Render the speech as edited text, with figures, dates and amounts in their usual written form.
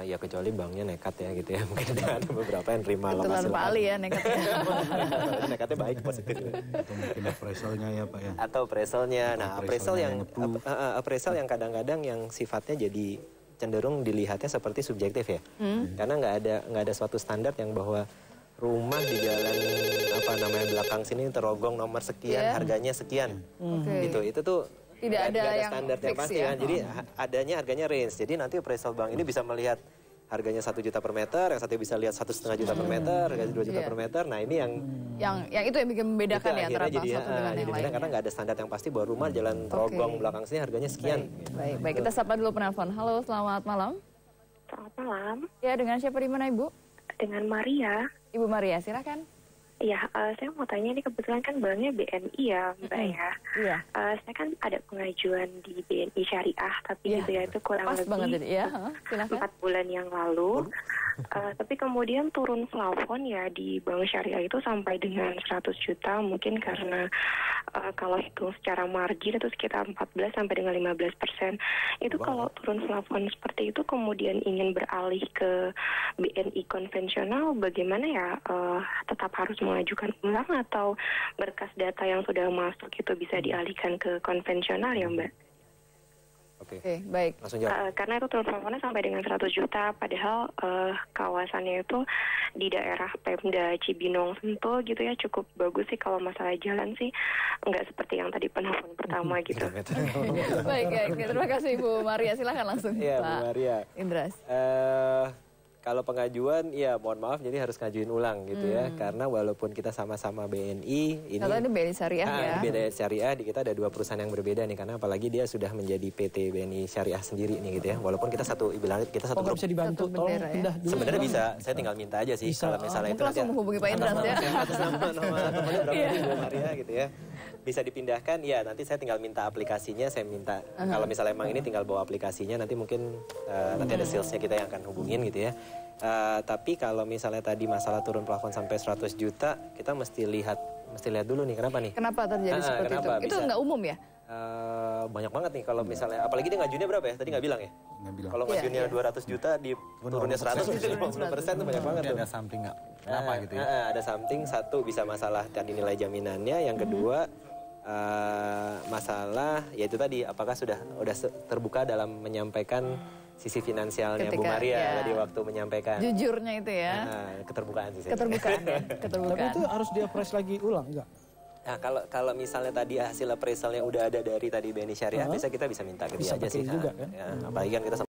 Ya kecuali banknya nekat ya gitu ya. Mungkin ada beberapa yang terima lokasi. Kebetulan Pak Ali ya nekatnya. Nekatnya baik positif. Atau mungkin appraisalnya ya Pak ya. Atau appraisalnya. Nah appraisal yang kadang-kadang yang sifatnya jadi cenderung dilihatnya seperti subjektif ya. Karena nggak ada suatu standar yang bahwa rumah di jalan belakang sini terogong nomor sekian harganya sekian. Gitu. Itu tuh Tidak ada yang standar yang pasti ya. kan. Jadi adanya harganya range. Jadi nanti appraisal bank ini bisa melihat harganya 1 juta per meter, yang satu bisa lihat 1,5 juta per meter, harga 2 juta per meter. Nah ini yang itu yang bikin membedakan ya antara bank satu dengan yang lain. Karena nggak ada standar yang pasti bahwa rumah jalan terogong belakang sini harganya sekian. Baik. Kita sapa dulu penelpon. Halo, selamat malam. Selamat malam. Ya, dengan siapa di mana Ibu? Dengan Maria. Ibu Maria, silakan. Ya, saya mau tanya ini kebetulan kan banknya BNI ya, Mbak ya. Iya. Saya kan ada pengajuan di BNI Syariah, tapi gitu ya itu kurang lebih 4 bulan yang lalu. Tapi kemudian turun plafon ya di bank syariah itu sampai dengan 100 juta, mungkin karena kalau hitung secara margin itu sekitar 14 sampai dengan 15%. Itu kalau turun plafon seperti itu kemudian ingin beralih ke BNI konvensional, bagaimana ya? Tetap harus mengajukan ulang atau berkas data yang sudah masuk itu bisa dialihkan ke konvensional ya Mbak? Oke, baik. Langsung jawab. Karena itu turun plafonnya sampai dengan 100 juta, padahal kawasannya itu di daerah Pemda Cibinong Sentul gitu ya, cukup bagus sih kalau masalah jalan sih, nggak seperti yang tadi penelpon pertama gitu. Baik, terima kasih Bu Maria, silahkan langsung Iya, Bu Maria. Indras. Kalau pengajuan, ya mohon maaf, jadi harus ngajuin ulang gitu ya. Karena walaupun kita sama-sama BNI, ini BNI Syariah ya. BNI Syariah, di kita ada 2 perusahaan yang berbeda nih. Karena apalagi dia sudah menjadi PT BNI Syariah sendiri nih gitu ya. Walaupun kita satu grup. Bisa dibantu, tolong pindah dulu. Sebenarnya bisa, saya tinggal minta aja sih. Kalau misalnya itu langsung menghubungi Pak Indras ya. Atas nama temannya berapa Bu Maria gitu ya. Bisa dipindahkan, ya nanti saya tinggal minta aplikasinya, saya minta kalau misalnya emang ini tinggal bawa aplikasinya, nanti mungkin nanti ada salesnya kita yang akan hubungin gitu ya. Tapi kalau misalnya tadi masalah turun plafon sampai 100 juta, kita mesti lihat dulu nih, kenapa nih? Kenapa terjadi seperti itu? Itu nggak umum ya? Banyak banget nih kalau misalnya, apalagi dia ngajunya berapa ya? Tadi nggak bilang ya? Nggak bilang. Kalau ngajunya 200 juta, di turunnya 100, mesti 50% tuh banyak banget tuh. Ada something nggak? Kenapa gitu ya? Ada something, satu bisa masalah tadi nilai jaminannya, yang kedua masalah yaitu tadi apakah sudah terbuka dalam menyampaikan sisi finansialnya Bu Maria tadi waktu menyampaikan. Jujurnya itu ya. Keterbukaan sih. Keterbukaan ya. Tapi itu harus di-appraise lagi ulang enggak? Nah, kalau misalnya tadi hasil appraisalnya udah ada dari tadi BNI Syariah, biasa kita bisa minta ke dia aja sih. Juga, kan? Ya, apalagi kan kita